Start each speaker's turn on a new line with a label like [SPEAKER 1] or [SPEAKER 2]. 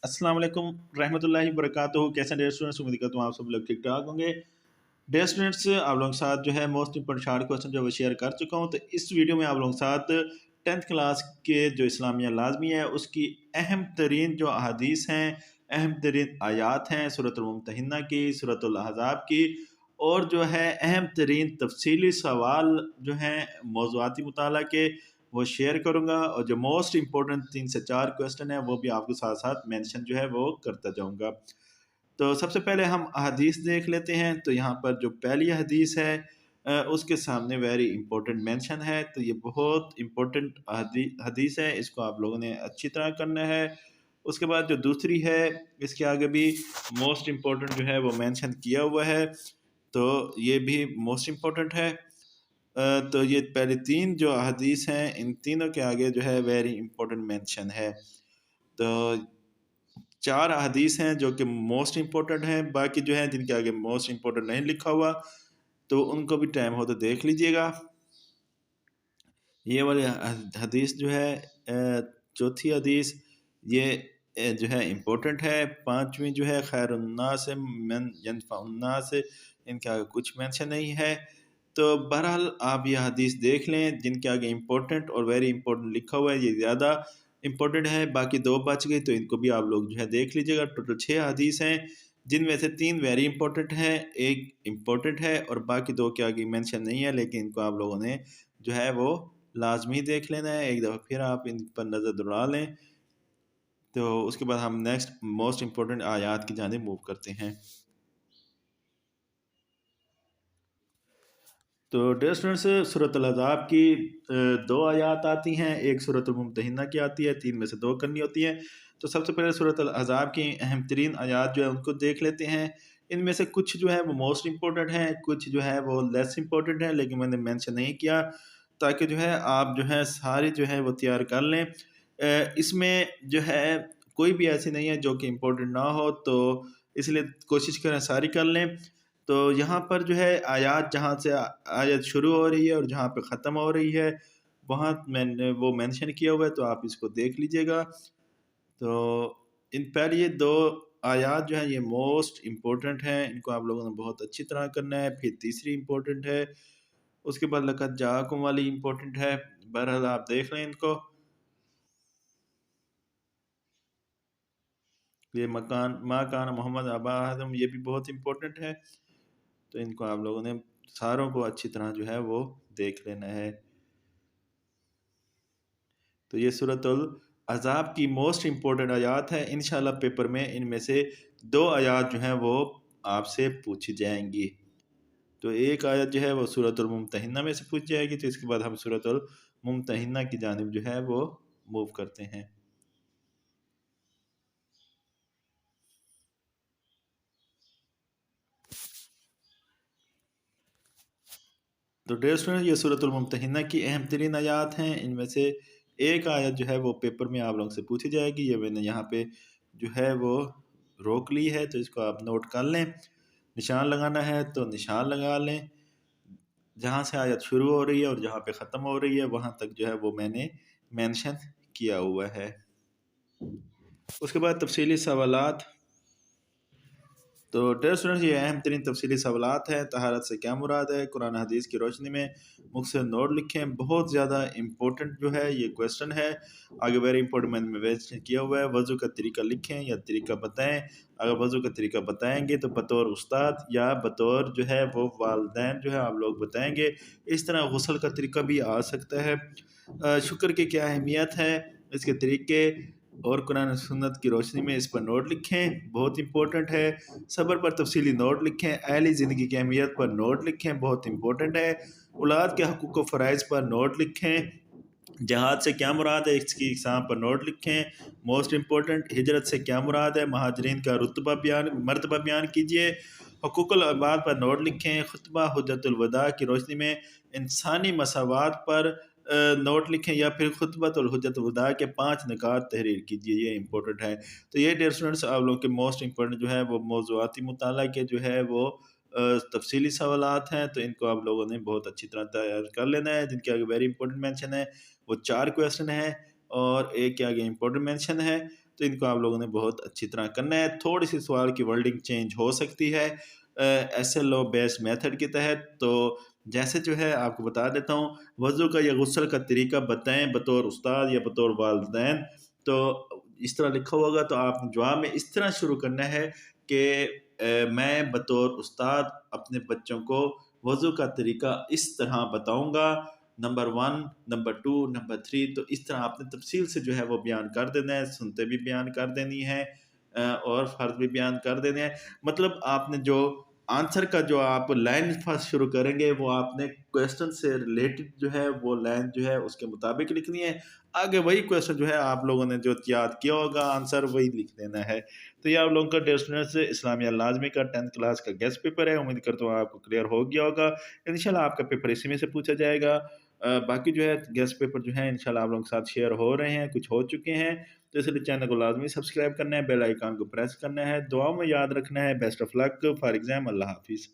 [SPEAKER 1] अस्सलाम वालेकुम रहमतुल्लाहि वबरकातुहू। कैसे हैं स्टूडेंट्स? उम्मीद करता हूँ आप सब लोग ठीक ठाक होंगे। डियर स्टूडेंट्स, आप लोगों के साथ जो है मोस्ट इंपॉर्टेंट शार्ट क्वेश्चन जो है वो शेयर कर चुका हूँ। तो इस वीडियो में आप लोगों के साथ 10th क्लास के जो इस्लामिया लाजमी है उसकी अहम तरीन जो अहादीस हैं, अहम तरीन आयात हैं सूरतुल मुम्तहिना की, सूरतुल अहज़ाब की, और जो है अहम तरीन तफसीली सवाल जो हैं मौज़ूआती मुताला के, वो शेयर करूँगा। और जो मोस्ट इंपॉर्टेंट 3 से 4 क्वेश्चन है वो भी आपके साथ साथ मेंशन जो है वो करता जाऊँगा। तो सबसे पहले हम अहादीस देख लेते हैं। तो यहाँ पर जो पहली हदीस है उसके सामने वेरी इंपॉर्टेंट मेंशन है। तो ये बहुत इंपॉर्टेंट हदीस है, इसको आप लोगों ने अच्छी तरह करना है। उसके बाद जो दूसरी है इसके आगे भी मोस्ट इंपॉर्टेंट जो है वो मेंशन किया हुआ है, तो ये भी मोस्ट इंपॉर्टेंट है। तो ये पहले तीन जो हदीस हैं इन तीनों के आगे जो है वेरी इंपॉर्टेंट मेंशन है। तो चार हदीस हैं जो कि मोस्ट इंपॉर्टेंट हैं, बाकी जो है जिनके आगे मोस्ट इंपॉर्टेंट नहीं लिखा हुआ तो उनको भी टाइम हो तो देख लीजिएगा। ये वाली हदीस जो है चौथी हदीस ये जो है इम्पोर्टेंट है। पांचवी जो है खैरुन्नास मन यनफउन्नास, इनके आगे कुछ मेंशन नहीं है। तो बहरहाल आप ये हदीस देख लें, जिनके आगे इम्पोर्टेंट और वेरी इंपॉर्टेंट लिखा हुआ है ये ज़्यादा इम्पोर्टेंट है, बाकी दो बच गई तो इनको भी आप लोग जो है देख लीजिएगा। टोटल 6 हदीस हैं, जिनमें से 3 वेरी इंपॉर्टेंट है, एक इम्पोर्टेंट है और बाकी दो के आगे मेंशन नहीं है, लेकिन इनको आप लोगों ने जो है वो लाजमी देख लेना है। एक दफ़ा फिर आप इन पर नज़र दौड़ा लें, तो उसके बाद हम नेक्स्ट मोस्ट इंपॉर्टेंट आयात की जानिब मूव करते हैं। तो डियर स्टूडेंट्स, सूरतुल अहज़ाब की दो आयात आती हैं, एक सूरतुल मुम्तहिना की आती है, 3 में से 2 करनी होती हैं। तो सबसे पहले सूरतुल अहज़ाब की अहम तरीन आयात जो है उनको देख लेते हैं। इनमें से कुछ जो है वो मोस्ट इंपॉर्टेंट हैं, कुछ जो है वो लेस इंपॉर्टेंट है, लेकिन मैंने मेंशन नहीं किया ताकि जो है आप जो है सारी जो है वो तैयार कर लें। इसमें जो है कोई भी ऐसी नहीं है जो कि इम्पोर्टेंट ना हो, तो इसलिए कोशिश करें सारी कर लें। तो यहाँ पर जो है आयत जहाँ से आयत शुरू हो रही है और जहाँ पे ख़त्म हो रही है वहाँ मैंने वो मेंशन किया हुआ है, तो आप इसको देख लीजिएगा। तो इन पहले ये दो आयत जो है ये मोस्ट इम्पोर्टेंट हैं, इनको आप लोगों ने बहुत अच्छी तरह करना है। फिर तीसरी इम्पोर्टेंट है, उसके बाद लक़द जाअकुम वाली इम्पोर्टेंट है। बहरहाल आप देख लें इनको। ये मकान मा कान मोहम्मद अबा आदम ये भी बहुत इम्पोर्टेंट है, तो इनको आप लोगों ने सारों को अच्छी तरह जो है वो देख लेना है। तो ये सूरतुल अहज़ाब की मोस्ट इम्पोर्टेंट आयात है। इंशाल्लाह पेपर में इनमें से 2 आयात जो हैं वो आपसे पूछी जाएंगी। तो एक आयत जो है वो सूरतुल मुम्तहिना में से पूछ जाएगी, तो इसके बाद हम सूरतुल मुम्तहिना की जानिब जो है वो मूव करते हैं। तो डियर स्टूडेंट, ये सूरतुल मुम्तहिना की अहम तरीन आयात हैं। इनमें से एक आयत जो है वो पेपर में आप लोगों से पूछी जाएगी। ये मैंने यहाँ पे जो है वो रोक ली है, तो इसको आप नोट कर लें। निशान लगाना है तो निशान लगा लें, जहाँ से आयत शुरू हो रही है और जहाँ पे ख़त्म हो रही है वहाँ तक जो है वो मैंने मेंशन किया हुआ है। उसके बाद तफसीली सवालात। तो डियर स्टूडेंट्स, ये अहम तरीन तफसीली सवालात हैं। तहारत से क्या मुराद है, कुरान हदीस की रोशनी में मुख्तसर नोट लिखें। बहुत ज़्यादा इंपॉर्टेंट जो है ये क्वेश्चन है। आगे वेरी इंपॉर्टेंट मैंने मेंशन किया हुआ है। वज़ू का तरीका लिखें या तरीका बताएं। अगर वज़ू का तरीका बताएंगे तो बतौर उस्ताद या बतौर जो है वो वालिदैन जो है आप लोग बताएंगे। इस तरह गुस्ल का तरीका भी आ सकता है। शुक्र की क्या अहमियत है, इसके तरीके और कुरान सुन्नत की रोशनी में इस पर नोट लिखें, बहुत इंपॉर्टेंट है। सब्र पर तफसीली नोट लिखें। अहली ज़िंदगी की अहमियत पर नोट लिखें, बहुत इंपॉर्टेंट है। औलाद के हकूक़ व फ़राइज़ पर नोट लिखें। जहाद से क्या मुराद है इसकी एग्ज़ाम पर नोट लिखें, मोस्ट इंपॉर्टेंट। हिजरत से क्या मुराद है, महाजरीन का रुतबा बयान मर्तबा बयान कीजिए। हकूक़ुल इबाद पर नोट लिखें। खुतबा हुज्जतुल वदा की रोशनी में इंसानी मसावात पर नोट लिखें, या फिर खुतबतुल हुज्जतुल वदा के 5 निकात तहरीर कीजिए, ये इंपॉर्टेंट है। तो ये डियर स्टूडेंट्स आप लोग के मोस्ट इंपॉर्टेंट जो है वो मौज़ूआती मुताला के जो है वो तफसीली सवालात हैं, तो इनको आप लोगों ने बहुत अच्छी तरह तैयार कर लेना है। जिनके आगे वेरी इंपॉर्टेंट मेंशन है वो 4 क्वेश्चन हैं और एक के आगे इंपॉर्टेंट मेंशन है। تو इनको आप लोगों ने बहुत अच्छी तरह करना है। थोड़ी-सी सवाल की वर्डिंग चेंज हो सकती है एसएलओ बेस्ड मेथड के तहत। तो जैसे जो है आपको बता देता हूँ, वज़ू का या गुस्ल का तरीका बताएँ बतौर उस्ताद या बतौर वालिदैन। तो इस तरह लिखा होगा तो आप जवाब में इस तरह शुरू करना है कि मैं बतौर उस्ताद अपने बच्चों को वज़ू का तरीका इस तरह बताऊँगा, नंबर 1, नंबर 2, नंबर 3। तो इस तरह आपने तफ़सील से जो है वो बयान कर देना है, सुनते भी बयान कर देनी है और फ़र्ज़ भी बयान कर देने हैं। मतलब आपने जो आंसर का जो आप लाइन फर्स्ट शुरू करेंगे, वो आपने क्वेश्चन से रिलेटेड जो है वो लाइन जो है उसके मुताबिक लिखनी है। आगे वही क्वेश्चन जो है आप लोगों ने जो याद किया होगा आंसर वही लिख देना है। तो ये आप लोगों का डियर स्टूडेंट्स इस्लामिया लाज़मी का 10th क्लास का गेस्ट पेपर है। उम्मीद करता हूँ आपको क्लियर हो गया होगा। इंशाल्लाह आपका पेपर इसी में से पूछा जाएगा। बाकी जो है गेस्ट पेपर जो है इंशाल्लाह आप लोगों के साथ शेयर हो रहे हैं, कुछ हो चुके हैं। तो इसलिए चैनल को लाज़मी सब्सक्राइब करना है, बेल आइकन को प्रेस करना है। दुआओं में याद रखना है। Best of luck for exam. अल्लाह हाफ़िज़।